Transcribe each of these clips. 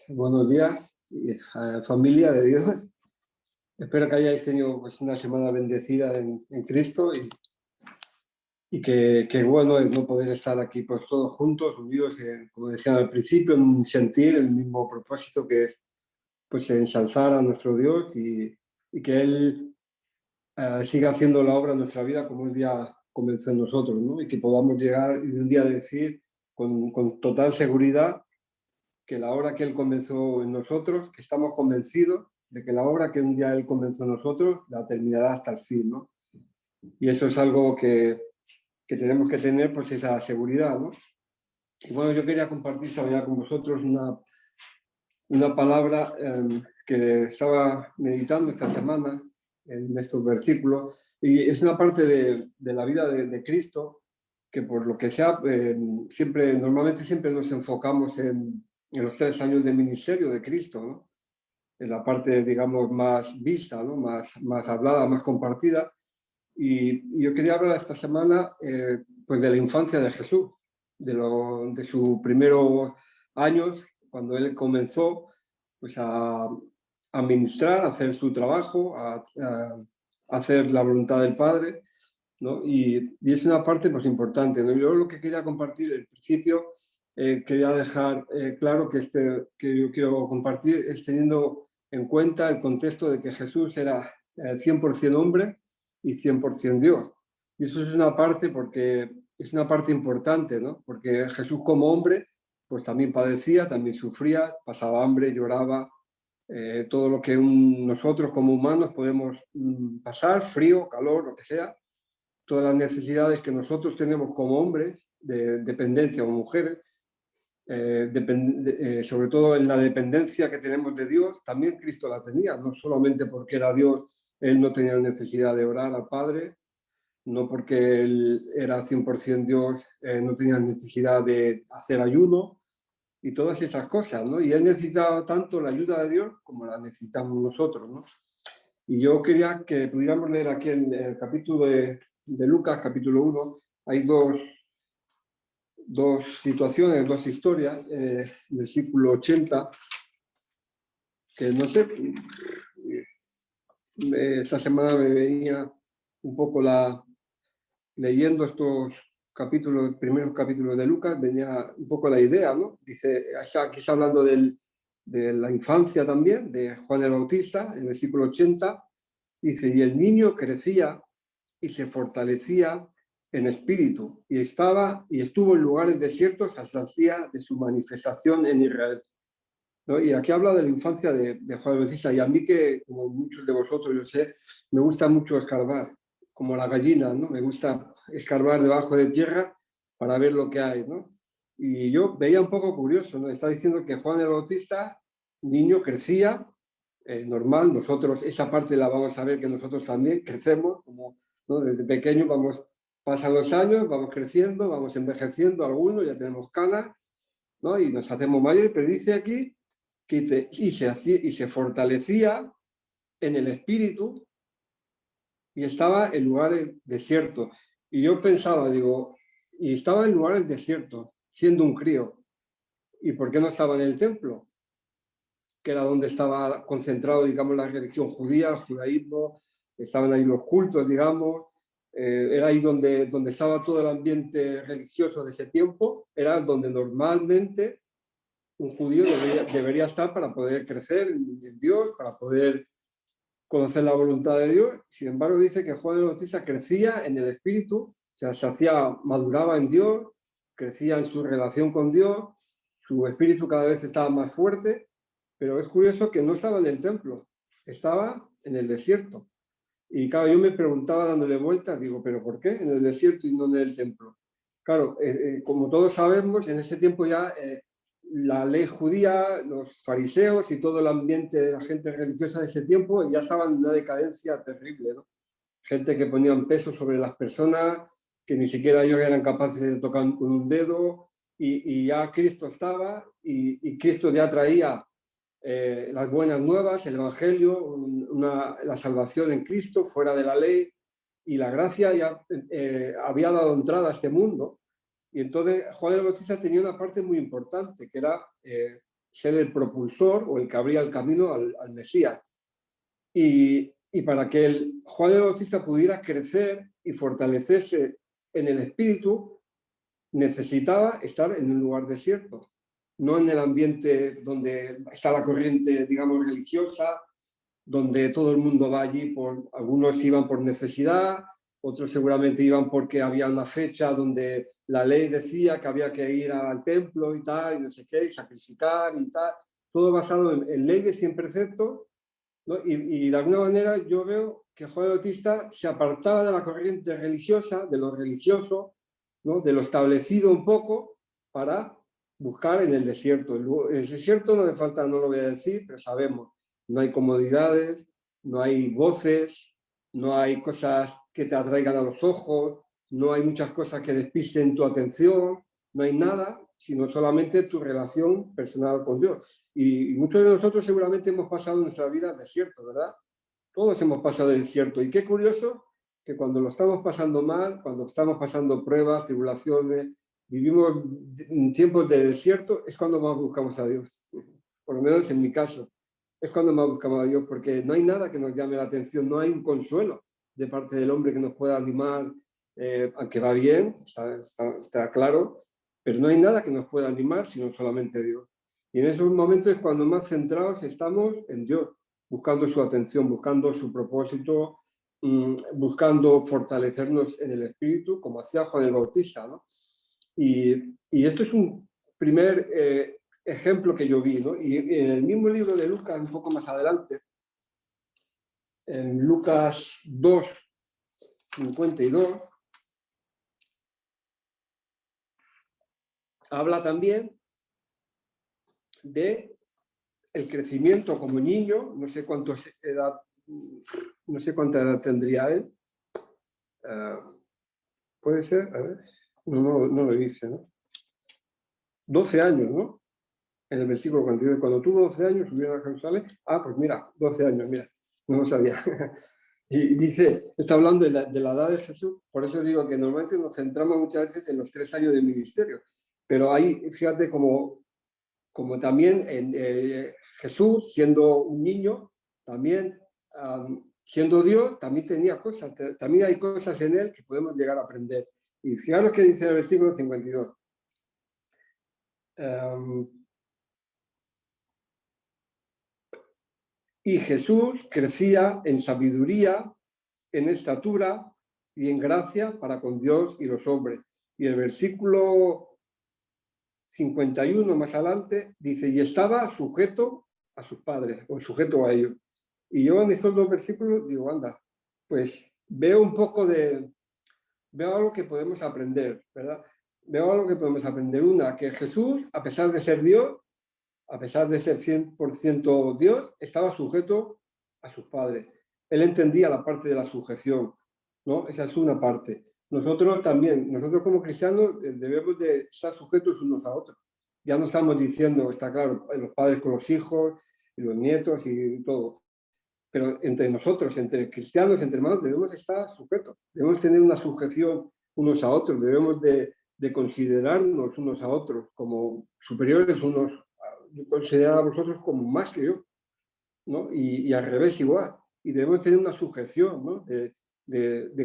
Buenos días, familia de Dios. Espero que hayáis tenido pues, una semana bendecida en Cristo y que bueno es no poder estar aquí pues, todos juntos, unidos, como decían al principio, en un sentir el mismo propósito que es pues, ensalzar a nuestro Dios y que Él siga haciendo la obra en nuestra vida como Él ya comenzó en nosotros, ¿no? Y que podamos llegar y un día decir con total seguridad que la obra que Él comenzó en nosotros, que estamos convencidos de que la obra que un día Él comenzó en nosotros la terminará hasta el fin, ¿no? Y eso es algo que tenemos que tener, pues esa seguridad, ¿no? Y bueno, yo quería compartir esta con vosotros una palabra que estaba meditando esta semana en estos versículos, y es una parte de la vida de Cristo, que por lo que sea, normalmente siempre nos enfocamos en los 3 años de ministerio de Cristo, ¿no? En la parte, digamos, más vista, ¿no? Más hablada, más compartida. Y yo quería hablar esta semana pues de la infancia de Jesús, de sus primeros años, cuando Él comenzó pues, a ministrar, a hacer su trabajo, a hacer la voluntad del Padre, ¿no? Y es una parte pues, importante, ¿no? Yo lo que quería compartir al principio, quería dejar claro que yo quiero compartir es teniendo en cuenta el contexto de que Jesús era 100% hombre y 100% Dios. Y eso es una parte porque es una parte importante, ¿no? Porque Jesús como hombre pues también padecía, también sufría, pasaba hambre, lloraba, todo lo que nosotros como humanos podemos pasar, frío, calor, lo que sea, todas las necesidades que nosotros tenemos como hombres, de dependencia o mujeres, sobre todo en la dependencia que tenemos de Dios, también Cristo la tenía, no solamente porque era Dios, Él no tenía necesidad de orar al Padre, no porque Él era 100% Dios, no tenía necesidad de hacer ayuno y todas esas cosas, ¿no? Y Él necesitaba tanto la ayuda de Dios como la necesitamos nosotros, ¿no? Y yo quería que pudiéramos leer aquí en el capítulo de Lucas, capítulo 1, hay dos situaciones, dos historias, versículo 80, que no sé, esta semana me venía un poco leyendo estos capítulos, primeros capítulos de Lucas, venía un poco la idea, ¿no? Dice, aquí está hablando de la infancia también, de Juan el Bautista, en el versículo 80, dice, y el niño crecía y se fortalecía en espíritu y estuvo en lugares desiertos hasta el día de su manifestación en Israel, ¿no? Y aquí habla de la infancia de Juan el Bautista, y a mí que, como muchos de vosotros, yo sé, me gusta mucho escarbar, como la gallina, ¿no? Me gusta escarbar debajo de tierra para ver lo que hay, ¿no? Y yo veía un poco curioso, ¿no? Está diciendo que Juan el Bautista, niño, crecía, normal, nosotros esa parte la vamos a ver que nosotros también crecemos, como, ¿no? Desde pequeño pasan los años, vamos creciendo, vamos envejeciendo, algunos ya tenemos canas, ¿no? Y nos hacemos mayores, pero dice aquí que y se fortalecía en el espíritu y estaba en lugares desiertos. Y yo pensaba, digo, y estaba en lugares desiertos, siendo un crío. ¿Y por qué no estaba en el templo? Que era donde estaba concentrado, digamos, la religión judía, el judaísmo, estaban ahí los cultos, digamos, era ahí donde estaba todo el ambiente religioso de ese tiempo, era donde normalmente un judío debería estar para poder crecer en Dios, para poder conocer la voluntad de Dios. Sin embargo, dice que Juan el Bautista crecía en el Espíritu, o sea, maduraba en Dios, crecía en su relación con Dios, su espíritu cada vez estaba más fuerte, pero es curioso que no estaba en el templo, estaba en el desierto. Y claro, yo me preguntaba dándole vueltas, digo, ¿pero por qué en el desierto y no en el templo? Claro, como todos sabemos, en ese tiempo ya la ley judía, los fariseos y todo el ambiente de la gente religiosa de ese tiempo ya estaban en una decadencia terrible, ¿no? Gente que ponían peso sobre las personas, que ni siquiera ellos eran capaces de tocar con un dedo, y ya Cristo estaba, y Cristo ya traía las buenas nuevas, el Evangelio, la salvación en Cristo, fuera de la ley, y la gracia ya había dado entrada a este mundo. Y entonces Juan el Bautista tenía una parte muy importante, que era ser el propulsor o el que abría el camino al Mesías. Y para que el Juan el Bautista pudiera crecer y fortalecerse en el espíritu, necesitaba estar en un lugar desierto, no en el ambiente donde está la corriente, digamos, religiosa, donde todo el mundo va allí, algunos iban por necesidad, otros seguramente iban porque había una fecha donde la ley decía que había que ir al templo y tal, y no sé qué, y sacrificar y tal, todo basado en leyes y en preceptos, ¿no? Y de alguna manera yo veo que Juan Bautista se apartaba de la corriente religiosa, de lo religioso, ¿no? De lo establecido un poco, para buscar en el desierto. En el desierto no hace falta, no lo voy a decir, pero sabemos, no hay comodidades, no hay voces, no hay cosas que te atraigan a los ojos, no hay muchas cosas que despisten tu atención, no hay nada, sino solamente tu relación personal con Dios. Y muchos de nosotros seguramente hemos pasado nuestra vida desierto, ¿verdad? Todos hemos pasado desierto. Y qué curioso que cuando lo estamos pasando mal, cuando estamos pasando pruebas, tribulaciones, vivimos tiempos de desierto, es cuando más buscamos a Dios. Por lo menos en mi caso, es cuando más buscamos a Dios, porque no hay nada que nos llame la atención, no hay un consuelo de parte del hombre que nos pueda animar, aunque va bien, está claro, pero no hay nada que nos pueda animar sino solamente Dios. Y en esos momentos es cuando más centrados estamos en Dios, buscando su atención, buscando su propósito, buscando fortalecernos en el espíritu, como hacía Juan el Bautista, ¿no? Y esto es un primer ejemplo que yo vi, ¿no? Y en el mismo libro de Lucas, un poco más adelante, en Lucas 2, 52, habla también de el crecimiento como niño, no sé cuánta edad tendría él, puede ser, a ver, no lo dice, ¿no? 12 años, ¿no? En el versículo 42, cuando tuvo 12 años, subieron a Jerusalén. Ah, pues mira, 12 años, mira, no lo sabía. Y dice, está hablando de la edad de Jesús, por eso digo que normalmente nos centramos muchas veces en los 3 años de ministerio, pero ahí, fíjate, como también en Jesús, siendo un niño, también siendo Dios, también tenía cosas, también hay cosas en él que podemos llegar a aprender. Y fijaros que dice el versículo 52. Y Jesús crecía en sabiduría, en estatura y en gracia para con Dios y los hombres. Y el versículo 51 más adelante dice, y estaba sujeto a sus padres, o sujeto a ellos. Y yo en estos dos versículos digo, anda, pues veo algo que podemos aprender, ¿verdad? Veo algo que podemos aprender. Una, que Jesús, a pesar de ser Dios, a pesar de ser 100% Dios, estaba sujeto a sus padres. Él entendía la parte de la sujeción, ¿no? Esa es una parte. Nosotros también, nosotros como cristianos debemos de estar sujetos unos a otros. Ya no estamos diciendo, está claro, los padres con los hijos y los nietos y todo. Pero entre nosotros, entre cristianos, entre hermanos, debemos estar sujetos. Debemos tener una sujeción unos a otros. Debemos de considerarnos unos a otros como superiores unos, considerar a vosotros como más que yo, ¿no? Y al revés igual. Y debemos tener una sujeción, ¿no? De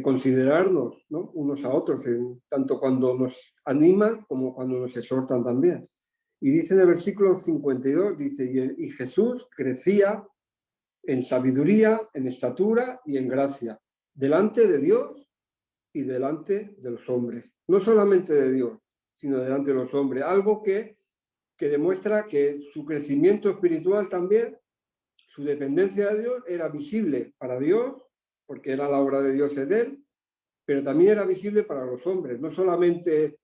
considerarnos, ¿no? Unos a otros, tanto cuando nos animan como cuando nos exhortan también. Y dice en el versículo 52, dice, y Jesús crecía en sabiduría, en estatura y en gracia, delante de Dios y delante de los hombres. No solamente de Dios, sino delante de los hombres. Algo que demuestra que su crecimiento espiritual también, su dependencia de Dios, era visible para Dios, porque era la obra de Dios en él, pero también era visible para los hombres. No solamente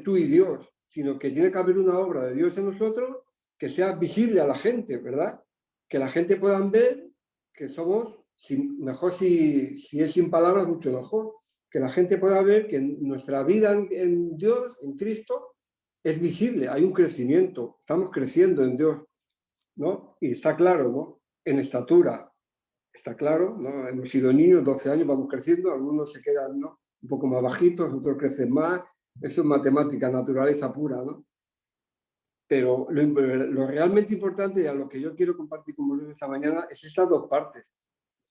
tú y Dios, sino que tiene que haber una obra de Dios en nosotros que sea visible a la gente, ¿verdad? Que la gente pueda ver que somos, mejor si es sin palabras, mucho mejor, que la gente pueda ver que nuestra vida en Dios, en Cristo, es visible, hay un crecimiento, estamos creciendo en Dios, ¿no? Y está claro, ¿no? En estatura, está claro, ¿no? Hemos sido niños, 12 años, vamos creciendo, algunos se quedan, ¿no? Un poco más bajitos, otros crecen más, eso es matemática, naturaleza pura, ¿no? Pero lo realmente importante y a lo que yo quiero compartir con vosotros esta mañana es esas dos partes.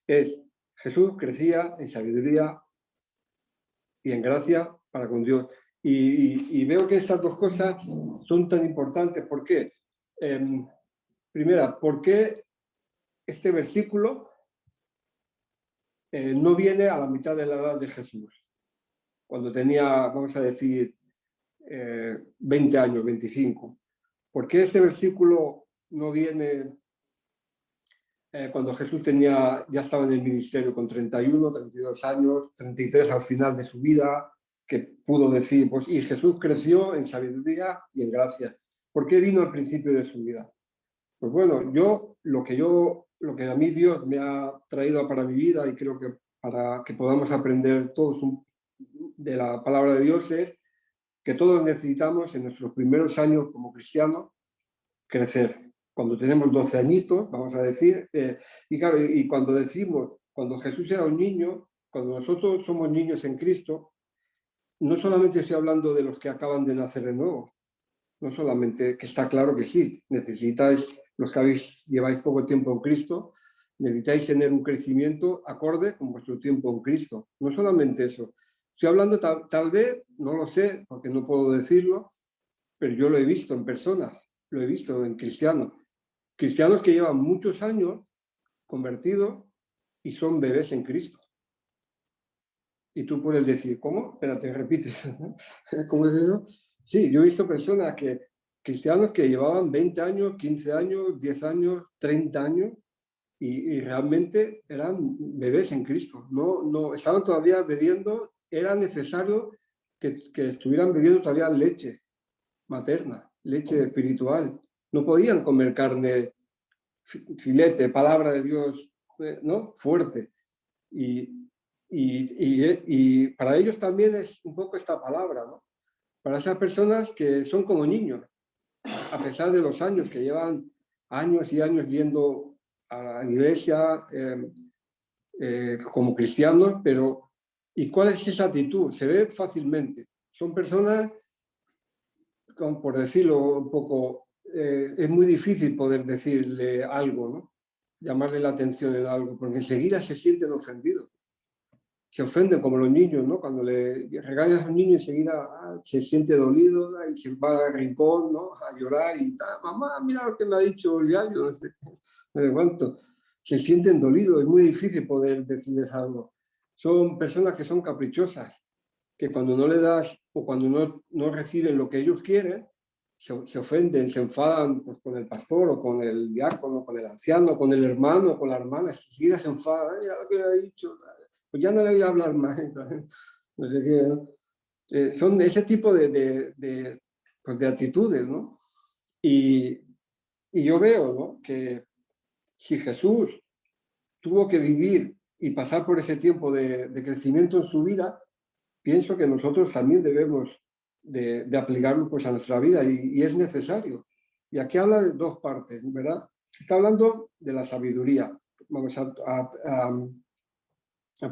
Es Jesús crecía en sabiduría y en gracia para con Dios. Y veo que estas dos cosas son tan importantes. ¿Por qué? Primera, ¿por qué este versículo no viene a la mitad de la edad de Jesús? Cuando tenía, vamos a decir, 20 años, 25. ¿Por qué este versículo no viene cuando Jesús ya estaba en el ministerio con 31, 32 años, 33 al final de su vida, que pudo decir, pues, y Jesús creció en sabiduría y en gracia? ¿Por qué vino al principio de su vida? Pues bueno, lo que a mí Dios me ha traído para mi vida, y creo que para que podamos aprender todos de la palabra de Dios, es que todos necesitamos en nuestros primeros años como cristianos crecer. Cuando tenemos 12 añitos, vamos a decir, y claro, y cuando decimos, cuando Jesús era un niño, cuando nosotros somos niños en Cristo, no solamente estoy hablando de los que acaban de nacer de nuevo, no solamente, que está claro que sí, necesitáis, los que lleváis poco tiempo en Cristo, necesitáis tener un crecimiento acorde con vuestro tiempo en Cristo. No solamente eso. Estoy hablando tal vez, no lo sé, porque no puedo decirlo, pero yo lo he visto en personas, lo he visto en cristianos. Cristianos que llevan muchos años convertidos y son bebés en Cristo. Y tú puedes decir, ¿cómo? Espérate, repites. ¿Cómo es eso? Sí, yo he visto personas cristianos que llevaban 20 años, 15 años, 10 años, 30 años y realmente eran bebés en Cristo. No estaban todavía bebiendo, era necesario que estuvieran bebiendo todavía leche materna, leche espiritual. No podían comer carne, filete, palabra de Dios, ¿no? Fuerte. Y para ellos también es un poco esta palabra, ¿no? Para esas personas que son como niños, a pesar de los años, que llevan años y años yendo a la iglesia como cristianos, pero ¿y cuál es esa actitud? Se ve fácilmente. Son personas, como por decirlo un poco, es muy difícil poder decirle algo, ¿no? Llamarle la atención en algo, porque enseguida se sienten ofendidos. Se ofenden como los niños, ¿no? Cuando le regañas a un niño, enseguida se siente dolido y se va al rincón, ¿no? A llorar y mamá, mira lo que me ha dicho el gallo, no sé cuánto. Se sienten dolidos, es muy difícil poder decirles algo. Son personas que son caprichosas, que cuando no le das o cuando no reciben lo que ellos quieren, se ofenden, se enfadan pues, con el pastor o con el diácono, con el anciano, con el hermano, con la hermana, enseguida se enfadan, mira lo que me ha dicho, pues ya no le voy a hablar más. No sé qué, ¿no? Son ese tipo pues de actitudes, ¿no? Y yo veo, ¿no? Que si Jesús tuvo que vivir y pasar por ese tiempo de crecimiento en su vida, pienso que nosotros también debemos de aplicarlo pues, a nuestra vida y es necesario. Y aquí habla de dos partes, ¿verdad? Está hablando de la sabiduría. Vamos a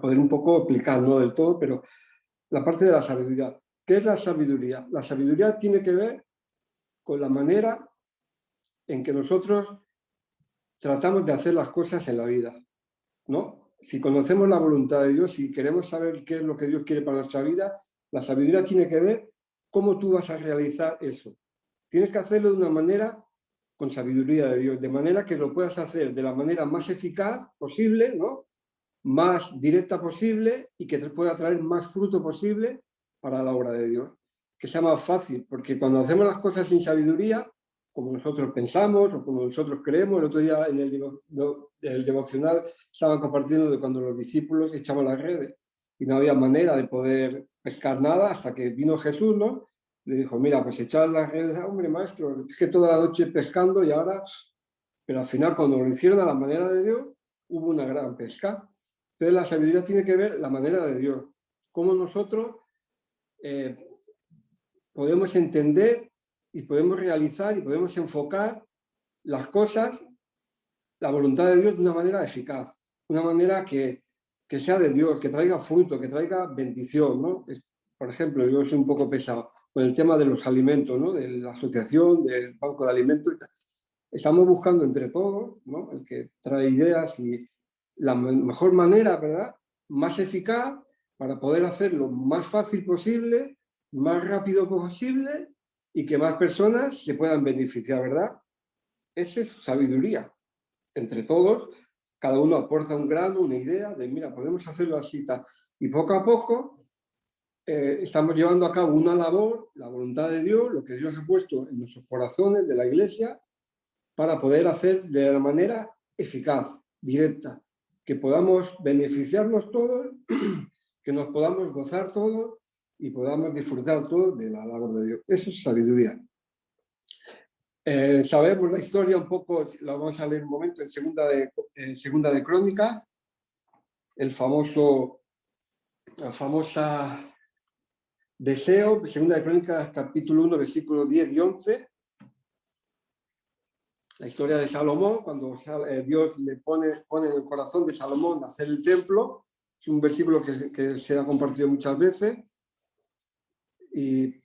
poder un poco explicar, no del todo, pero la parte de la sabiduría. ¿Qué es la sabiduría? La sabiduría tiene que ver con la manera en que nosotros tratamos de hacer las cosas en la vida, ¿no? Si conocemos la voluntad de Dios, si queremos saber qué es lo que Dios quiere para nuestra vida, la sabiduría tiene que ver cómo tú vas a realizar eso. Tienes que hacerlo de una manera con sabiduría de Dios, de manera que lo puedas hacer de la manera más eficaz posible, ¿no? Más directa posible y que te pueda traer más fruto posible para la obra de Dios. Que sea más fácil, porque cuando hacemos las cosas sin sabiduría, como nosotros pensamos o como nosotros creemos, el otro día en el devocional estaban compartiendo de cuando los discípulos echaban las redes y no había manera de poder pescar nada hasta que vino Jesús, ¿no? Le dijo, mira, pues echar las redes, hombre, maestro, es que toda la noche pescando y ahora... Pero al final, cuando lo hicieron a la manera de Dios, hubo una gran pesca. Entonces, la sabiduría tiene que ver la manera de Dios, cómo nosotros podemos entender y podemos realizar y podemos enfocar las cosas, la voluntad de Dios de una manera eficaz, una manera que sea de Dios, que traiga fruto, que traiga bendición, ¿no? Por ejemplo, yo soy un poco pesado. con el tema de los alimentos, ¿no? De la asociación, del banco de alimentos. Estamos buscando entre todos, ¿no? El que trae ideas y la mejor manera, ¿verdad? Más eficaz para poder hacerlo más fácil posible, más rápido posible y que más personas se puedan beneficiar, ¿verdad? Esa es sabiduría. Entre todos, cada uno aporta un grado, una idea de, mira, podemos hacerlo así, tal. Y poco a poco estamos llevando a cabo una labor, la voluntad de Dios, lo que Dios ha puesto en nuestros corazones de la Iglesia, para poder hacer de la manera eficaz, directa, que podamos beneficiarnos todos, que nos podamos gozar todos y podamos disfrutar todos de la labor de Dios. Eso es sabiduría. Sabemos la historia un poco, la vamos a leer un momento, en segunda de Crónicas, la famosa deseo, segunda de Crónicas, capítulo 1, versículos 10 y 11, la historia de Salomón, cuando Dios le pone en el corazón de Salomón hacer el templo. Es un versículo que se ha compartido muchas veces. Y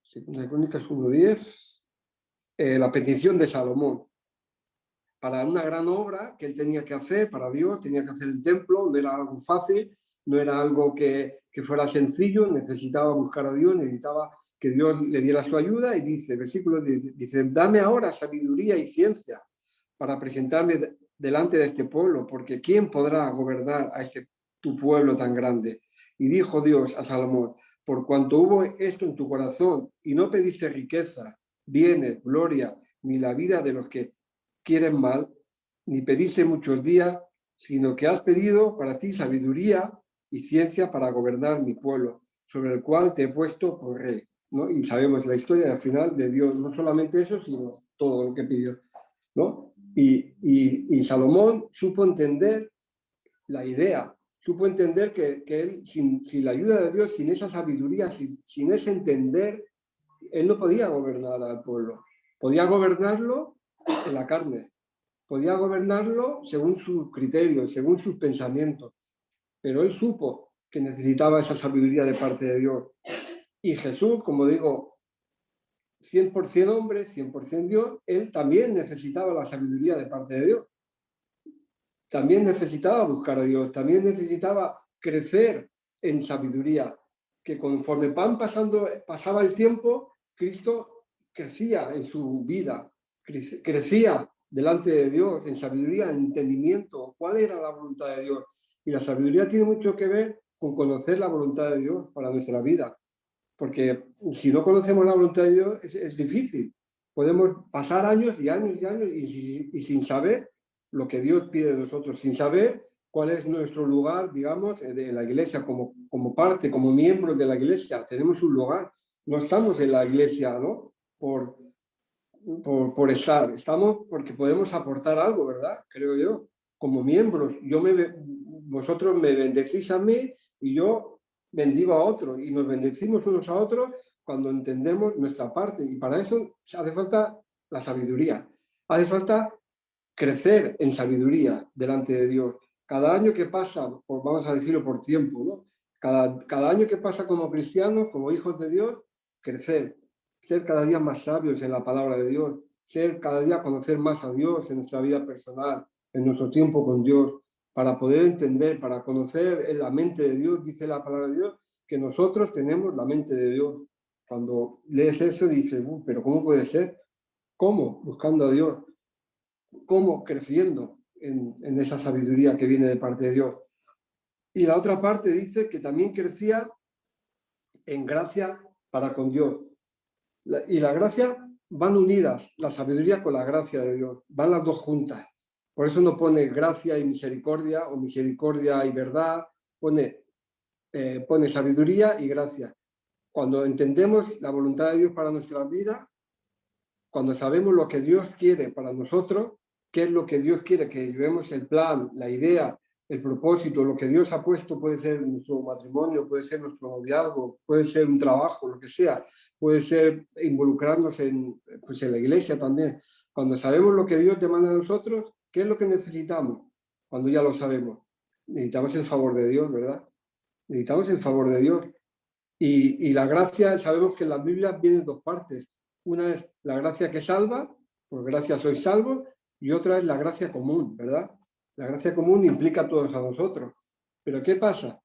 segunda de Crónicas 1:10, la petición de Salomón para una gran obra que él tenía que hacer para Dios, tenía que hacer el templo, no era algo fácil, no era algo que fuera sencillo, necesitaba buscar a Dios, necesitaba que Dios le diera su ayuda, y dice, versículo 10, dice, dame ahora sabiduría y ciencia para presentarme delante de este pueblo, porque ¿quién podrá gobernar a tu pueblo tan grande? Y dijo Dios a Salomón, por cuanto hubo esto en tu corazón y no pediste riqueza, bienes, gloria, ni la vida de los que quieren mal, ni pediste muchos días, sino que has pedido para ti sabiduría y ciencia para gobernar mi pueblo, sobre el cual te he puesto por rey, ¿no? Y sabemos la historia al final de Dios, no solamente eso, sino todo lo que pidió, ¿no? Y Salomón supo entender la idea, supo entender que él, sin la ayuda de Dios, sin esa sabiduría, sin ese entender, él no podía gobernar al pueblo. Podía gobernarlo en la carne, podía gobernarlo según sus criterios, según sus pensamientos, pero él supo que necesitaba esa sabiduría de parte de Dios. Y Jesús, como digo, 100% hombre, 100% Dios, él también necesitaba la sabiduría de parte de Dios. También necesitaba buscar a Dios, también necesitaba crecer en sabiduría, que conforme pasaba el tiempo, Cristo crecía en su vida, crecía delante de Dios en sabiduría, en entendimiento, cuál era la voluntad de Dios. Y la sabiduría tiene mucho que ver con conocer la voluntad de Dios para nuestra vida, porque si no conocemos la voluntad de Dios es difícil. Podemos pasar años y años y años y sin saber lo que Dios pide de nosotros, sin saber cuál es nuestro lugar, digamos, de la iglesia, como parte, como miembros de la iglesia. Tenemos un lugar. No estamos en la iglesia, ¿no? Por estar. Estamos porque podemos aportar algo, ¿verdad? Creo yo. Como miembros. Vosotros me bendecís a mí y yo bendigo a otros. Y nos bendecimos unos a otros cuando entendemos nuestra parte. Y para eso hace falta la sabiduría. Hace falta crecer en sabiduría delante de Dios. Cada año que pasa, vamos a decirlo por tiempo, ¿no? Cada año que pasa como cristianos, como hijos de Dios, crecer, ser cada día más sabios en la palabra de Dios, ser cada día conocer más a Dios en nuestra vida personal, en nuestro tiempo con Dios, para poder entender, para conocer la mente de Dios. Dice la palabra de Dios que nosotros tenemos la mente de Dios. Cuando lees eso dices, pero ¿cómo puede ser? ¿Cómo? Buscando a Dios. ¿Cómo? Creciendo en esa sabiduría que viene de parte de Dios. Y la otra parte dice que también crecía en gracia para con Dios. Y la gracia van unidas, la sabiduría con la gracia de Dios, van las dos juntas. Por eso no pone gracia y misericordia o misericordia y verdad, pone sabiduría y gracia. Cuando entendemos la voluntad de Dios para nuestra vida, cuando sabemos lo que Dios quiere para nosotros, qué es lo que Dios quiere, que llevemos el plan, la idea, el propósito, lo que Dios ha puesto, puede ser nuestro matrimonio, puede ser nuestro noviazgo, puede ser un trabajo, lo que sea, puede ser involucrarnos en la iglesia también. Cuando sabemos lo que Dios demanda de nosotros, ¿qué es lo que necesitamos? Cuando ya lo sabemos. Necesitamos el favor de Dios, ¿verdad? necesitamos el favor de Dios. Y la gracia, sabemos que en la Biblia vienen dos partes. Una es la gracia que salva, por gracia sois salvos, y otra es la gracia común, ¿verdad? La gracia común implica a todos a nosotros. Pero ¿qué pasa?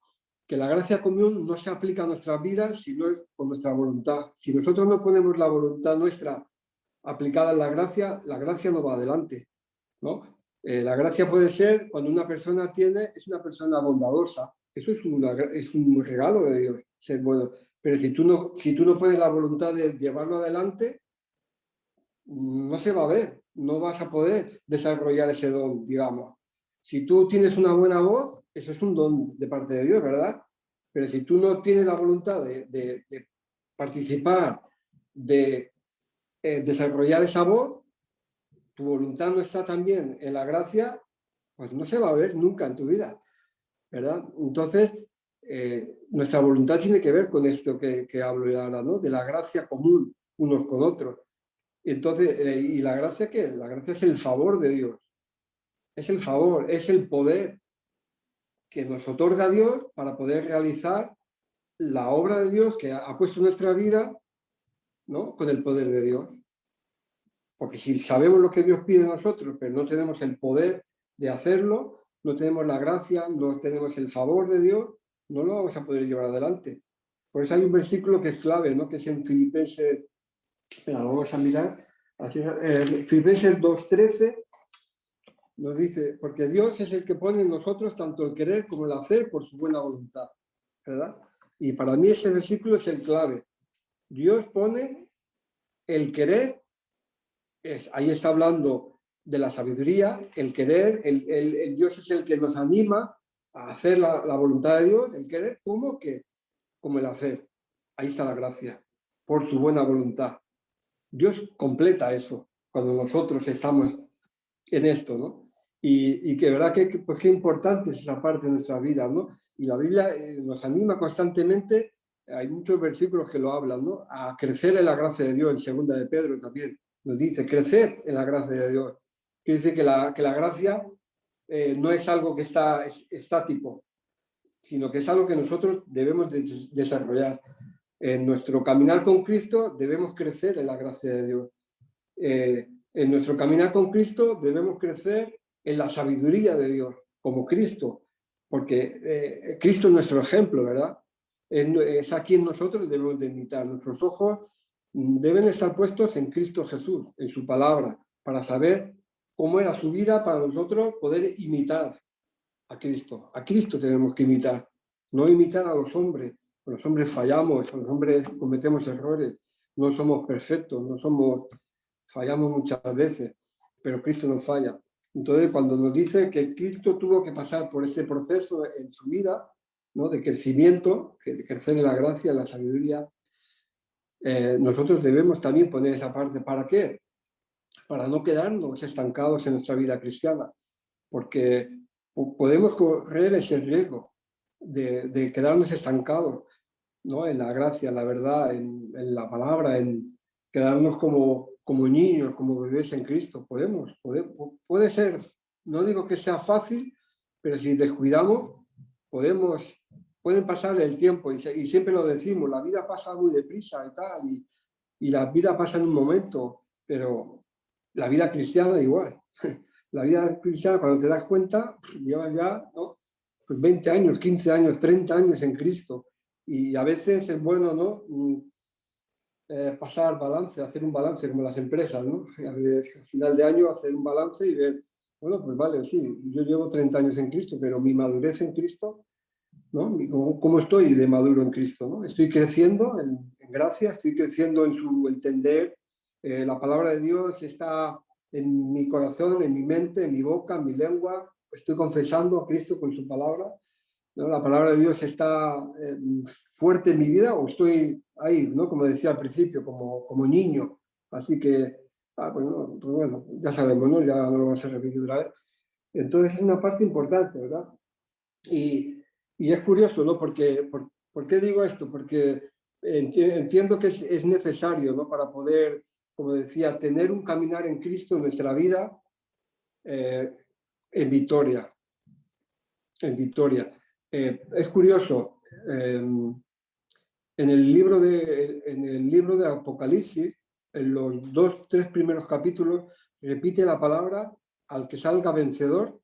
Que la gracia común no se aplica a nuestras vidas si no es con nuestra voluntad. Si nosotros no ponemos la voluntad nuestra aplicada en la gracia no va adelante, ¿no? La gracia puede ser cuando una persona es una persona bondadosa. Eso es un regalo de Dios, ser bueno. Pero si tú no pones la voluntad de llevarlo adelante, no se va a ver, no vas a poder desarrollar ese don, digamos. Si tú tienes una buena voz, eso es un don de parte de Dios, ¿verdad? Pero si tú no tienes la voluntad de participar, de desarrollar esa voz, tu voluntad no está también en la gracia, pues no se va a ver nunca en tu vida, ¿verdad? Entonces, nuestra voluntad tiene que ver con esto que hablo ahora, ¿no? De la gracia común unos con otros. Entonces, ¿y la gracia qué? La gracia es el favor de Dios. Es el favor, es el poder que nos otorga Dios para poder realizar la obra de Dios que ha puesto en nuestra vida, ¿no? Con el poder de Dios. Porque si sabemos lo que Dios pide de nosotros, pero no tenemos el poder de hacerlo, no tenemos la gracia, no tenemos el favor de Dios, no lo vamos a poder llevar adelante. Por eso hay un versículo que es clave, ¿no? Que es en Filipenses, lo vamos a mirar, Filipenses 2:13, nos dice, porque Dios es el que pone en nosotros tanto el querer como el hacer por su buena voluntad, ¿verdad? Y para mí ese versículo es el clave. Dios pone el querer, ahí está hablando de la sabiduría, el querer, el Dios es el que nos anima a hacer la voluntad de Dios, el querer como el hacer. Ahí está la gracia, por su buena voluntad. Dios completa eso cuando nosotros estamos en esto, ¿no? Y que verdad pues qué importante es esa parte de nuestra vida, ¿no? Y la Biblia nos anima constantemente, hay muchos versículos que lo hablan, ¿no? A crecer en la gracia de Dios, en segunda de Pedro también nos dice, crecer en la gracia de Dios. Quiere decir que la gracia no es algo que está estático, sino que es algo que nosotros debemos desarrollar. En nuestro caminar con Cristo debemos crecer en la gracia de Dios. En nuestro caminar con Cristo debemos crecer en la sabiduría de Dios, como Cristo, porque Cristo es nuestro ejemplo, ¿verdad? Es a quien nosotros debemos de imitar. Nuestros ojos deben estar puestos en Cristo Jesús, en su palabra, para saber cómo era su vida, para nosotros poder imitar a Cristo. A Cristo tenemos que imitar, no imitar a los hombres. Los hombres fallamos, los hombres cometemos errores, no somos perfectos, fallamos muchas veces, pero Cristo no falla. Entonces, cuando nos dice que Cristo tuvo que pasar por este proceso en su vida, ¿no? De crecimiento, de crecer en la gracia, en la sabiduría, nosotros debemos también poner esa parte. ¿Para qué? Para no quedarnos estancados en nuestra vida cristiana, porque podemos correr ese riesgo de quedarnos estancados, ¿no? En la gracia, en la verdad, en la palabra, en quedarnos como niños, como bebés en Cristo. Puede ser, no digo que sea fácil, pero si descuidamos, pueden pasar el tiempo, y siempre lo decimos, la vida pasa muy deprisa y tal, y la vida pasa en un momento, pero la vida cristiana igual. La vida cristiana, cuando te das cuenta, llevas ya, ¿no? Pues 20 años, 15 años, 30 años en Cristo. Y a veces es bueno, ¿no? Pasar balance, hacer un balance como las empresas, ¿no? Al final de año hacer un balance y ver, bueno, pues vale, sí, yo llevo 30 años en Cristo, pero mi madurez en Cristo, ¿no? ¿Cómo estoy de maduro en Cristo, ¿no? Estoy creciendo en gracia, estoy creciendo en su entender. La palabra de Dios está en mi corazón, en mi mente, en mi boca, en mi lengua. Estoy confesando a Cristo con su palabra, ¿no? La palabra de Dios está fuerte en mi vida, o estoy ahí, ¿no? Como decía al principio, como niño. Así que, pues bueno, ya sabemos, ¿no? Ya no lo vamos a repetir otra vez. Entonces es una parte importante, ¿verdad? Y es curioso, ¿no? Porque, ¿por qué digo esto? Porque entiendo que es necesario, ¿no? Para poder, como decía, tener un caminar en Cristo en nuestra vida en victoria. En victoria. Es curioso, en el libro de Apocalipsis, en los 3 primeros capítulos, repite la palabra: al que salga vencedor,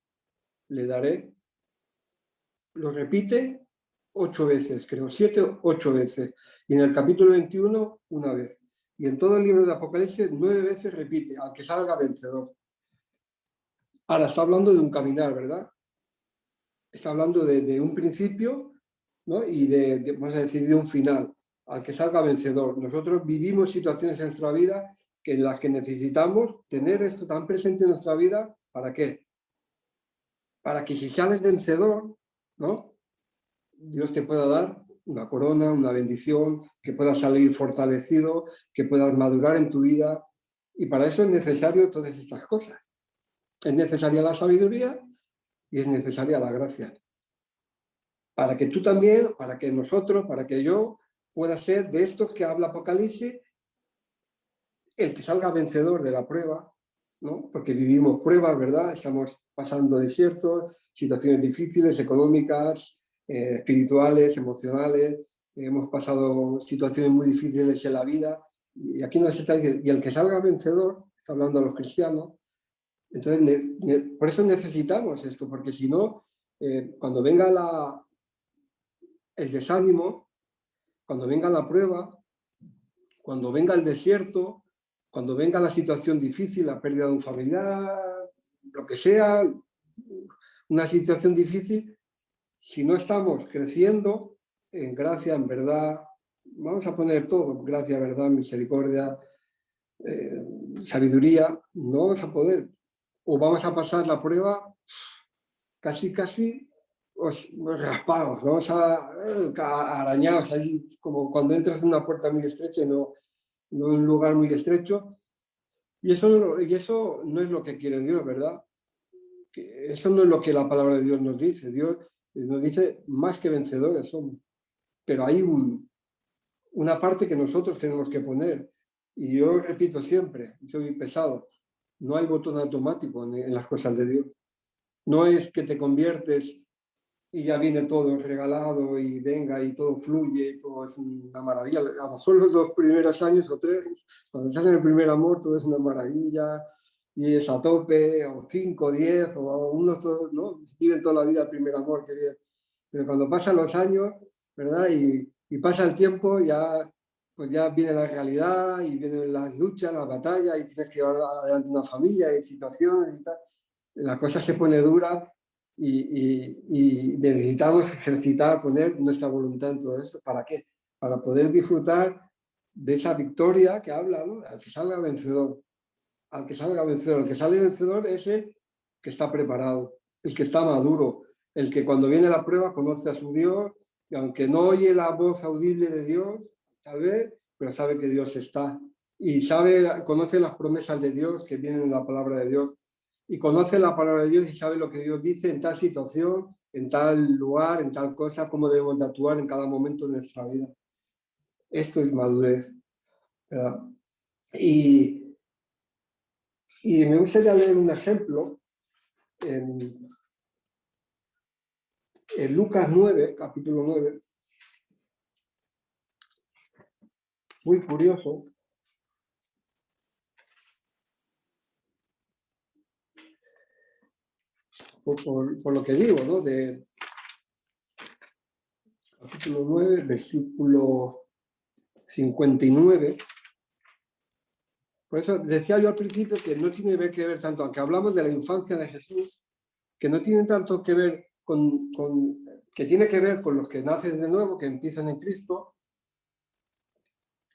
le daré. Lo repite 8 veces, creo, 7 o 8 veces. Y en el capítulo 21, una vez. Y en todo el libro de Apocalipsis, 9 veces repite: al que salga vencedor. Ahora está hablando de un caminar, ¿verdad? Está hablando de un principio, ¿no? Y vamos a decir, de un final, al que salga vencedor. Nosotros vivimos situaciones en nuestra vida en las que necesitamos tener esto tan presente en nuestra vida. ¿Para qué? Para que si sales vencedor, ¿no? Dios te pueda dar una corona, una bendición, que puedas salir fortalecido, que puedas madurar en tu vida. Y para eso es necesario todas estas cosas. Es necesaria la sabiduría y es necesaria la gracia. Para que tú también, para que nosotros, para que yo pueda ser de estos que habla Apocalipsis, el que salga vencedor de la prueba, ¿no? Porque vivimos pruebas, ¿verdad? Estamos pasando desiertos, situaciones difíciles, económicas, espirituales, emocionales. Hemos pasado situaciones muy difíciles en la vida. Y aquí nos está diciendo, y el que salga vencedor, está hablando a los cristianos. Entonces, por eso necesitamos esto, porque si no, cuando venga el desánimo, cuando venga la prueba, cuando venga el desierto, cuando venga la situación difícil, la pérdida de un familiar, lo que sea, una situación difícil, si no estamos creciendo en gracia, en verdad, vamos a poner todo, gracia, verdad, misericordia, sabiduría, no vamos a poder. O vamos a pasar la prueba casi raspados, vamos arañados ahí, como cuando entras en una puerta muy estrecha y no en un lugar muy estrecho. Y eso no es lo que quiere Dios, ¿verdad? Eso no es lo que la palabra de Dios nos dice. Dios nos dice más que vencedores somos. Pero hay una parte que nosotros tenemos que poner. Y yo repito siempre, soy pesado, no hay botón automático en las cosas de Dios. No es que te conviertes y ya viene todo regalado y venga y todo fluye y todo es una maravilla. A lo mejor los 2 primeros años o 3, cuando estás en el primer amor, todo es una maravilla y es a tope, o 5, 10, o unos todos, ¿no? Viven toda la vida el primer amor, que bien. Pero cuando pasan los años, ¿verdad? Y pasa el tiempo, pues ya viene la realidad y vienen las luchas, las batallas y tienes que llevar adelante una familia y situaciones y tal. La cosa se pone dura y necesitamos ejercitar, poner nuestra voluntad en todo eso. ¿Para qué? Para poder disfrutar de esa victoria que habla, ¿no? Al que salga vencedor. Al que salga vencedor. El que sale vencedor es el que está preparado, el que está maduro, el que cuando viene la prueba conoce a su Dios y aunque no oye la voz audible de Dios, tal vez, pero sabe que Dios está y conoce las promesas de Dios que vienen en la palabra de Dios y conoce la palabra de Dios y sabe lo que Dios dice en tal situación, en tal lugar, en tal cosa, cómo debemos de actuar en cada momento de nuestra vida. Esto es madurez, ¿verdad? Y me gustaría leer un ejemplo en Lucas 9, capítulo 9, muy curioso, por lo que digo, ¿no? De capítulo 9, versículo 59. Por eso decía yo al principio que no tiene que ver tanto, aunque hablamos de la infancia de Jesús, que no tiene tanto que ver que tiene que ver con los que nacen de nuevo, que empiezan en Cristo,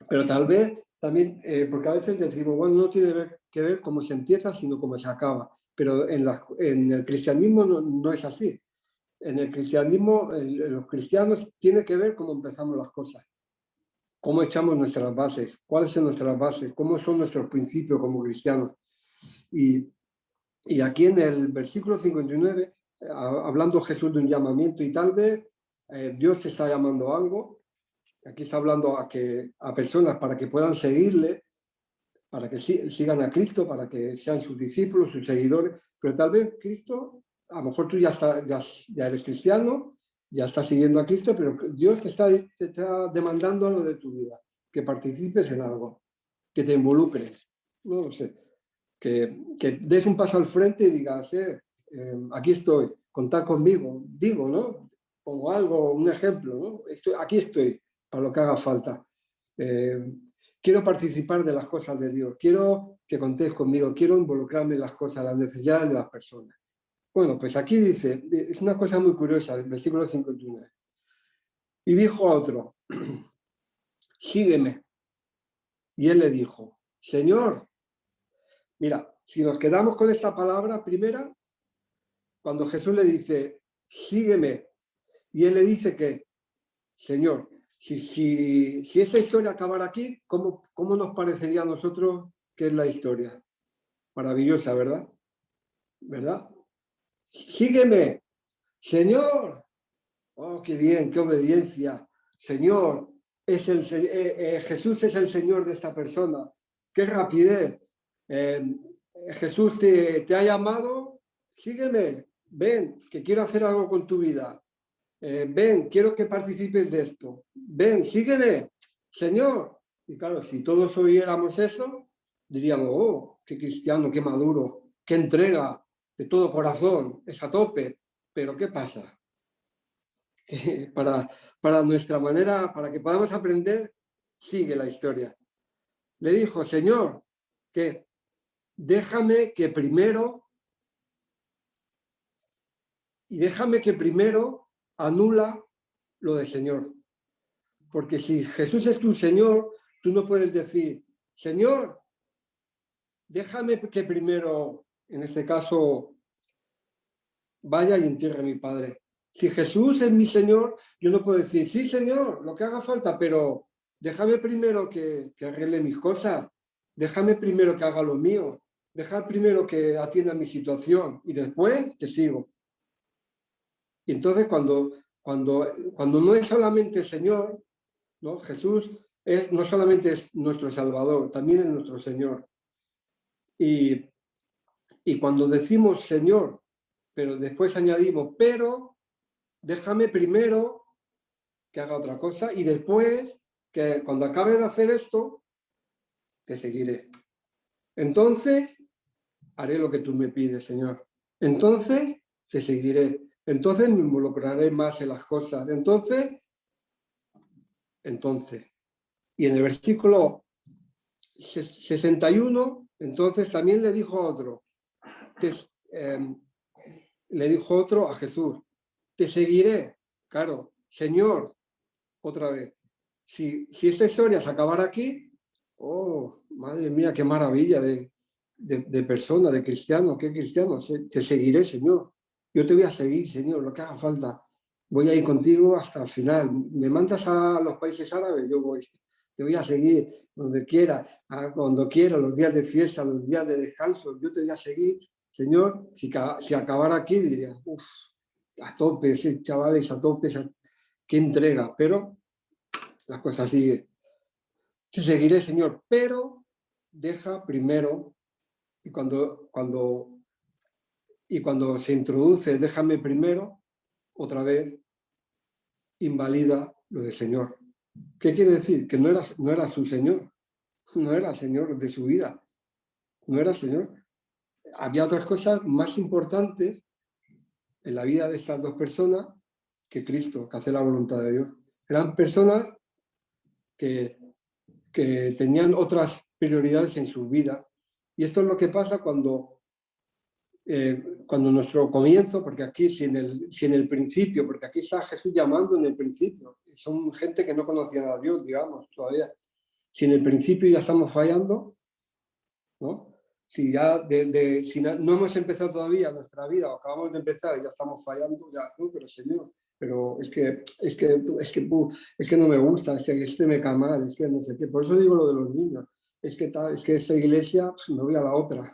pero tal vez también, porque a veces decimos, bueno, no tiene que ver cómo se empieza, sino cómo se acaba. Pero en el cristianismo no es así. En el cristianismo, los cristianos, tiene que ver cómo empezamos las cosas, cómo echamos nuestras bases, cuáles son nuestras bases, cómo son nuestros principios como cristianos. Y aquí en el versículo 59, hablando Jesús de un llamamiento y tal vez Dios te está llamando a algo, aquí está hablando a personas para que puedan seguirle, para que sigan a Cristo, para que sean sus discípulos, sus seguidores, pero tal vez Cristo, a lo mejor tú ya eres cristiano ya estás siguiendo a Cristo, pero Dios te está demandando algo de tu vida, que participes en algo, que te involucres, no lo sé, que des un paso al frente y digas, aquí estoy, contad conmigo, digo, ¿no? Pongo algo, un ejemplo, ¿no? Aquí estoy, para lo que haga falta. Quiero participar de las cosas de Dios, quiero que contéis conmigo, quiero involucrarme en las cosas, las necesidades de las personas. Bueno, pues aquí dice, es una cosa muy curiosa, el versículo 59. Y dijo a otro, sígueme. Y él le dijo, Señor, mira, si nos quedamos con esta palabra primera, cuando Jesús le dice, sígueme, y él le dice que, Señor, si esta historia acabara aquí, ¿cómo nos parecería a nosotros que es la historia? Maravillosa, ¿verdad? ¿Verdad? Sígueme, Señor. Oh, qué bien, qué obediencia. Señor, Jesús es el Señor de esta persona. Qué rapidez. Jesús te ha llamado, sígueme, ven, que quiero hacer algo con tu vida. Ven, quiero que participes de esto. Ven, sígueme, Señor. Y claro, si todos oyéramos eso, diríamos, oh, qué cristiano, qué maduro, qué entrega de todo corazón, es a tope. Pero ¿qué pasa? Para nuestra manera, para que podamos aprender, sigue la historia. Le dijo, Señor, que déjame que primero anula lo del Señor. Porque si Jesús es tu Señor, tú no puedes decir, Señor, déjame que primero, en este caso, vaya y entierre a mi padre. Si Jesús es mi Señor, yo no puedo decir, sí, Señor, lo que haga falta, pero déjame primero que arregle mis cosas, déjame primero que haga lo mío, déjame primero que atienda mi situación y después te sigo. Y entonces cuando no es solamente Señor, ¿no? Jesús no solamente es nuestro Salvador, también es nuestro Señor. Y cuando decimos Señor, pero después añadimos, pero déjame primero que haga otra cosa y después, que cuando acabe de hacer esto, te seguiré. Entonces, haré lo que tú me pides, Señor. Entonces, te seguiré. Entonces, me involucraré más en las cosas. Entonces. Y en el versículo 61, entonces también le dijo otro, le dijo otro a Jesús, te seguiré. Claro, Señor, otra vez. Si esta historia se acabara aquí, oh, madre mía, qué maravilla de persona, de cristiano, qué cristiano, te seguiré, Señor. Yo te voy a seguir, Señor, lo que haga falta. Voy a ir contigo hasta el final. Me mandas a los países árabes, yo voy. Te voy a seguir donde quiera, cuando quiera, los días de fiesta, los días de descanso. Yo te voy a seguir, Señor. Si acabara aquí, diría, uff, a tope, ese chavales, a tope, qué entrega. Pero las cosas siguen. Te seguiré, Señor, pero deja primero, y cuando se introduce, déjame primero, otra vez invalida lo del Señor. ¿Qué quiere decir? Que no era su Señor, no era Señor de su vida, no era Señor. Había otras cosas más importantes en la vida de estas dos personas que Cristo, que hace la voluntad de Dios. Eran personas que tenían otras prioridades en su vida. Y esto es lo que pasa cuando nuestro comienzo, porque aquí si en el principio, porque aquí está Jesús llamando en el principio, son gente que no conocían a Dios, digamos, todavía. Si en el principio ya estamos fallando, ¿no? Si ya si no hemos empezado todavía nuestra vida o acabamos de empezar y ya estamos fallando, ya, no, pero Señor, pero es que no me gusta, es que este me cae mal, es que no sé qué. Por eso digo lo de los niños. Es que esta iglesia, pues, me voy a la otra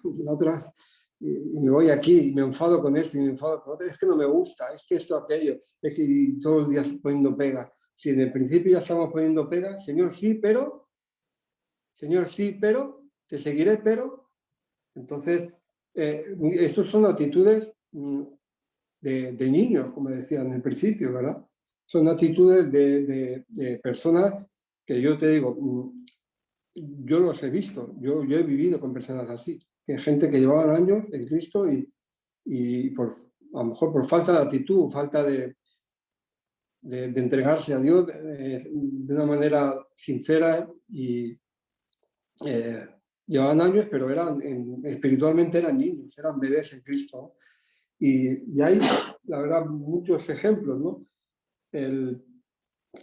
y me voy aquí, y me enfado con esto y me enfado con otro, es que no me gusta, es que esto, aquello, es que y todos los días poniendo pega. Si en el principio ya estamos poniendo pega, Señor, sí, pero, te seguiré, pero. Entonces, estas son actitudes de niños, como decía en el principio, ¿verdad? Son actitudes de personas que yo te digo, yo los he visto, yo he vivido con personas así, que gente que llevaban años en Cristo y a lo mejor por falta de actitud, falta de entregarse a Dios de una manera sincera y llevaban años, pero espiritualmente eran niños, eran bebés en Cristo. Y hay, la verdad, muchos ejemplos, ¿no?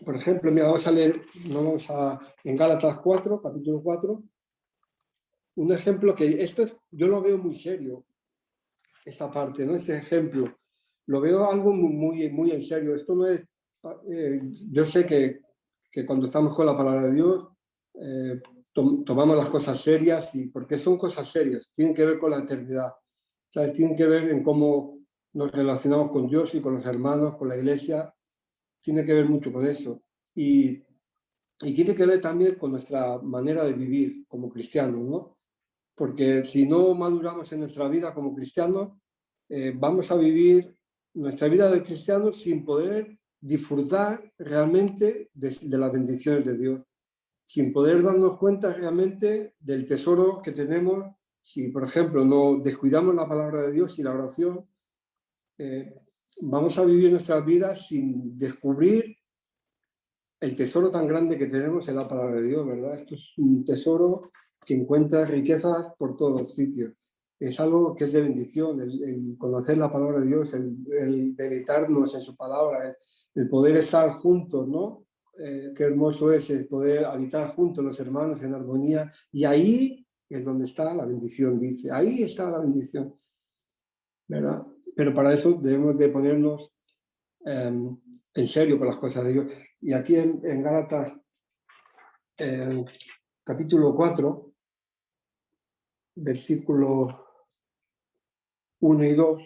Por ejemplo, mira, vamos a leer, en Gálatas 4, capítulo 4, un ejemplo que yo lo veo muy serio, esta parte, ¿no? Este ejemplo, lo veo algo muy, muy en serio. Esto no es, yo sé que cuando estamos con la palabra de Dios, tomamos las cosas serias, porque son cosas serias, tienen que ver con la eternidad, ¿sabes? Tienen que ver en cómo nos relacionamos con Dios y con los hermanos, con la iglesia, tiene que ver mucho con eso. Y tiene que ver también con nuestra manera de vivir como cristianos, ¿no? Porque si no maduramos en nuestra vida como cristianos, vamos a vivir nuestra vida de cristianos sin poder disfrutar realmente de las bendiciones de Dios, sin poder darnos cuenta realmente del tesoro que tenemos si, por ejemplo, no descuidamos la palabra de Dios y la oración. Vamos a vivir nuestras vidas sin descubrir el tesoro tan grande que tenemos en la palabra de Dios, ¿verdad? Esto es un tesoro que encuentra riquezas por todos los sitios. Es algo que es de bendición, el conocer la palabra de Dios, el deleitarnos en su palabra, el poder estar juntos, ¿no? Qué hermoso es el poder habitar juntos los hermanos en armonía. Y ahí es donde está la bendición, dice. Ahí está la bendición, ¿verdad? Pero para eso debemos de ponernos en serio con las cosas de Dios. Y aquí en Gálatas, capítulo 4, versículos 1 y 2,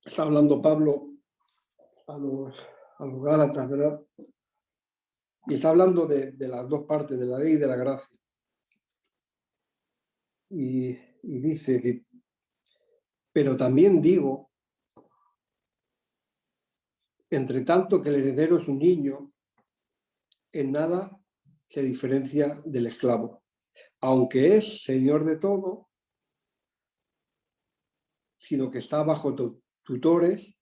está hablando Pablo a los Gálatas, ¿verdad? Y está hablando de las dos partes, de la ley y de la gracia. Y dice que, pero también digo, entre tanto que el heredero es un niño, en nada se diferencia del esclavo, aunque es señor de todo, sino que está bajo tutores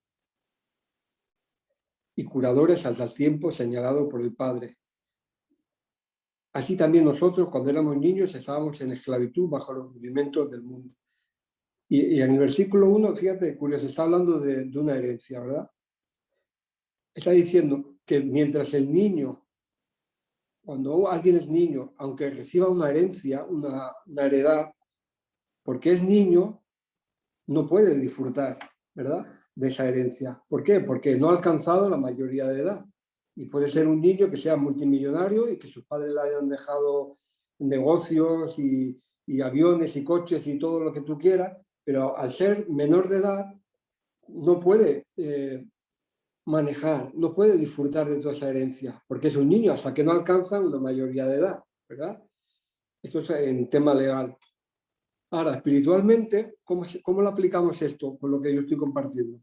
y curadores hasta el tiempo señalado por el Padre. Así también nosotros, cuando éramos niños, estábamos en esclavitud bajo los rudimentos del mundo. Y en el versículo 1, fíjate, curioso, está hablando de una herencia, ¿verdad? Está diciendo que mientras el niño, cuando alguien es niño, aunque reciba una herencia, una heredad, porque es niño, no puede disfrutar, ¿verdad?, de esa herencia. ¿Por qué? Porque no ha alcanzado la mayoría de edad. Y puede ser un niño que sea multimillonario y que sus padres le hayan dejado negocios y aviones y coches y todo lo que tú quieras, pero al ser menor de edad no puede manejar, no puede disfrutar de toda esa herencia, porque es un niño hasta que no alcanza una mayoría de edad, ¿verdad? Esto es en tema legal. Ahora, espiritualmente, ¿cómo lo aplicamos esto con lo que yo estoy compartiendo?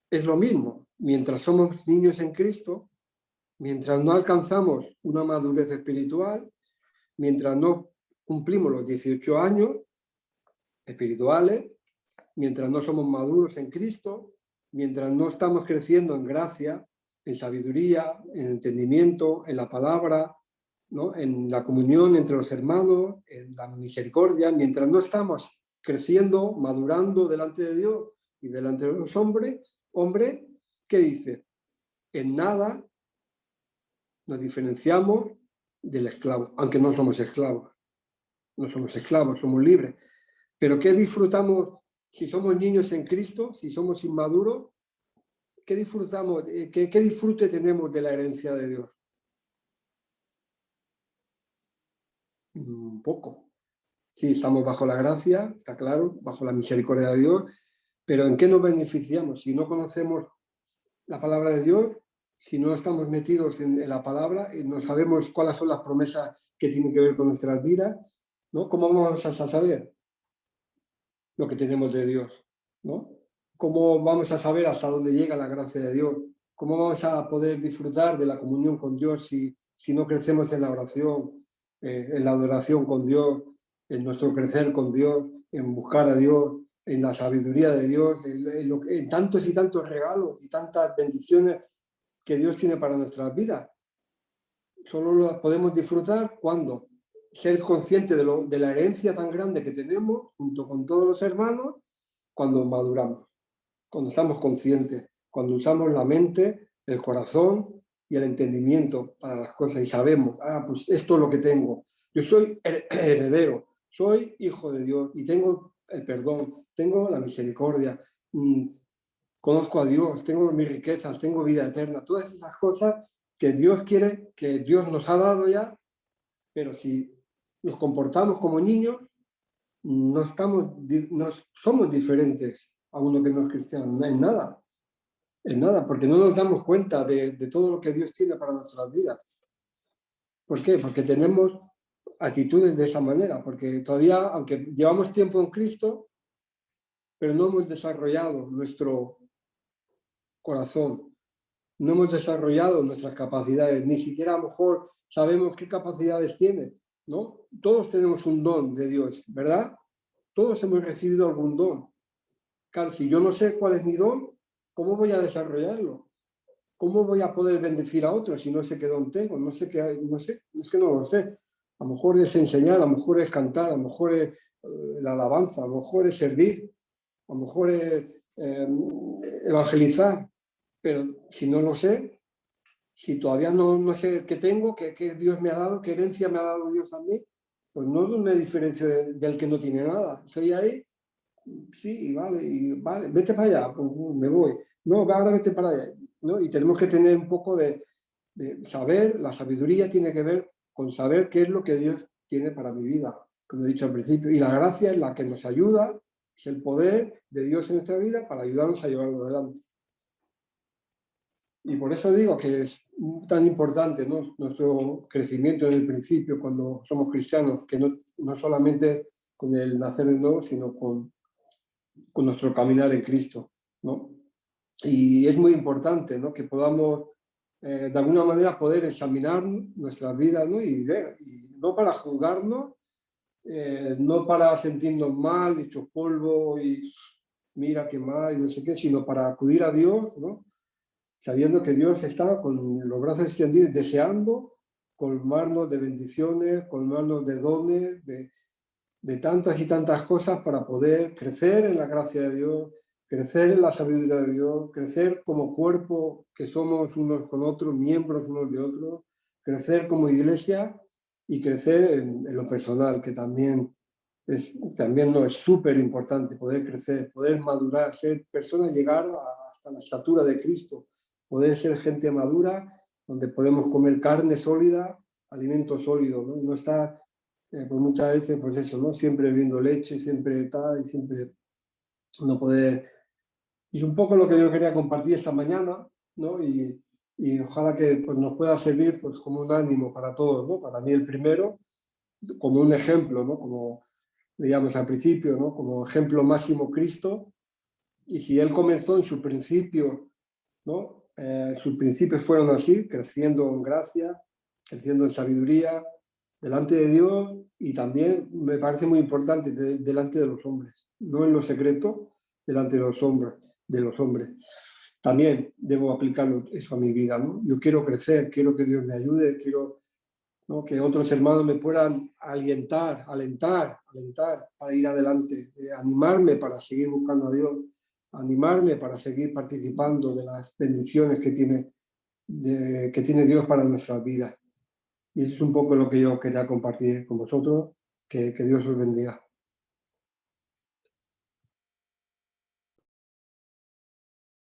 Es lo mismo. Mientras somos niños en Cristo, mientras no alcanzamos una madurez espiritual, mientras no cumplimos los 18 años espirituales, mientras no somos maduros en Cristo, mientras no estamos creciendo en gracia, en sabiduría, en entendimiento, en la palabra, ¿no?, en la comunión entre los hermanos, en la misericordia, mientras no estamos creciendo, madurando delante de Dios y delante de los hombres, ¿qué dice? En nada nos diferenciamos del esclavo, aunque no somos esclavos. No somos esclavos, somos libres. Pero ¿qué disfrutamos si somos niños en Cristo, si somos inmaduros? ¿Qué disfrutamos? ¿Qué disfrute tenemos de la herencia de Dios? Un poco. Sí, estamos bajo la gracia, está claro, bajo la misericordia de Dios, pero ¿en qué nos beneficiamos? Si no conocemos la palabra de Dios, si no estamos metidos en la palabra y no sabemos cuáles son las promesas que tienen que ver con nuestras vidas, ¿no? ¿Cómo vamos a saber lo que tenemos de Dios, ¿no? ¿Cómo vamos a saber hasta dónde llega la gracia de Dios? ¿Cómo vamos a poder disfrutar de la comunión con Dios si no crecemos en la oración, en la adoración con Dios, en nuestro crecer con Dios, en buscar a Dios, en la sabiduría de Dios, en tantos y tantos regalos y tantas bendiciones que Dios tiene para nuestras vidas? Solo las podemos disfrutar cuando ser consciente de la herencia tan grande que tenemos junto con todos los hermanos, cuando maduramos, cuando estamos conscientes, cuando usamos la mente, el corazón y el entendimiento para las cosas y sabemos, pues esto es lo que tengo. Yo soy heredero, soy hijo de Dios y tengo el perdón, tengo la misericordia, conozco a Dios, tengo mis riquezas, tengo vida eterna, todas esas cosas que Dios quiere, que Dios nos ha dado ya, pero si nos comportamos como niños, no somos diferentes a uno que no es cristiano, no en nada, porque no nos damos cuenta de todo lo que Dios tiene para nuestras vidas. ¿Por qué? Porque tenemos actitudes de esa manera, porque todavía, aunque llevamos tiempo en Cristo, pero no hemos desarrollado nuestro corazón, no hemos desarrollado nuestras capacidades, ni siquiera a lo mejor sabemos qué capacidades tiene, ¿no? Todos tenemos un don de Dios, ¿verdad? Todos hemos recibido algún don. Claro, si yo no sé cuál es mi don, ¿cómo voy a desarrollarlo? ¿Cómo voy a poder bendecir a otros si no sé qué don tengo? No sé, es que no lo sé. A lo mejor es enseñar, a lo mejor es cantar, a lo mejor es la alabanza, a lo mejor es servir, a lo mejor es evangelizar, pero si no lo sé, si todavía no sé qué tengo, qué Dios me ha dado, qué herencia me ha dado Dios a mí, pues no me diferencio del que no tiene nada. Soy ahí, sí, y vale, vete para allá, pues me voy. No, ahora vete para allá, ¿no? Y tenemos que tener un poco de saber, la sabiduría tiene que ver con saber qué es lo que Dios tiene para mi vida, como he dicho al principio. Y la gracia es la que nos ayuda, es el poder de Dios en nuestra vida para ayudarnos a llevarlo adelante. Y por eso digo que es tan importante, ¿no?, nuestro crecimiento en el principio cuando somos cristianos, que no solamente con el nacer de nuevo, sino con nuestro caminar en Cristo, ¿no? Y es muy importante, ¿no?, que podamos de alguna manera poder examinar nuestras vidas, ¿no?, y ver, y no para juzgarnos, no para sentirnos mal, hechos polvo y mira qué mal y no sé qué, sino para acudir a Dios, ¿no?, sabiendo que Dios está con los brazos extendidos, deseando colmarnos de bendiciones, colmarnos de dones, de tantas y tantas cosas para poder crecer en la gracia de Dios, crecer en la sabiduría de Dios, crecer como cuerpo que somos unos con otros, miembros unos de otros, crecer como iglesia y crecer en lo personal, que también no es súper importante poder crecer, poder madurar, ser personas, llegar hasta la estatura de Cristo, poder ser gente madura, donde podemos comer carne sólida, alimento sólido, ¿no? Y no estar, pues muchas veces, pues eso, ¿no?, siempre bebiendo leche, siempre tal, y siempre no poder. Y es un poco lo que yo quería compartir esta mañana, ¿no? Y ojalá que pues, nos pueda servir pues, como un ánimo para todos, ¿no? Para mí el primero, como un ejemplo, ¿no?, como digamos al principio, ¿no?, como ejemplo máximo Cristo. Y si Él comenzó en su principio, ¿no?, sus principios fueron así, creciendo en gracia, creciendo en sabiduría, delante de Dios, y también me parece muy importante delante de los hombres, no en lo secreto, delante de los hombres. También debo aplicarlo eso a mi vida, ¿no? Yo quiero crecer, quiero que Dios me ayude, quiero, ¿no?, que otros hermanos me puedan alentar para ir adelante, animarme para seguir buscando a Dios, animarme para seguir participando de las bendiciones que tiene Dios para nuestras vidas. Y eso es un poco lo que yo quería compartir con vosotros. Que Dios os bendiga.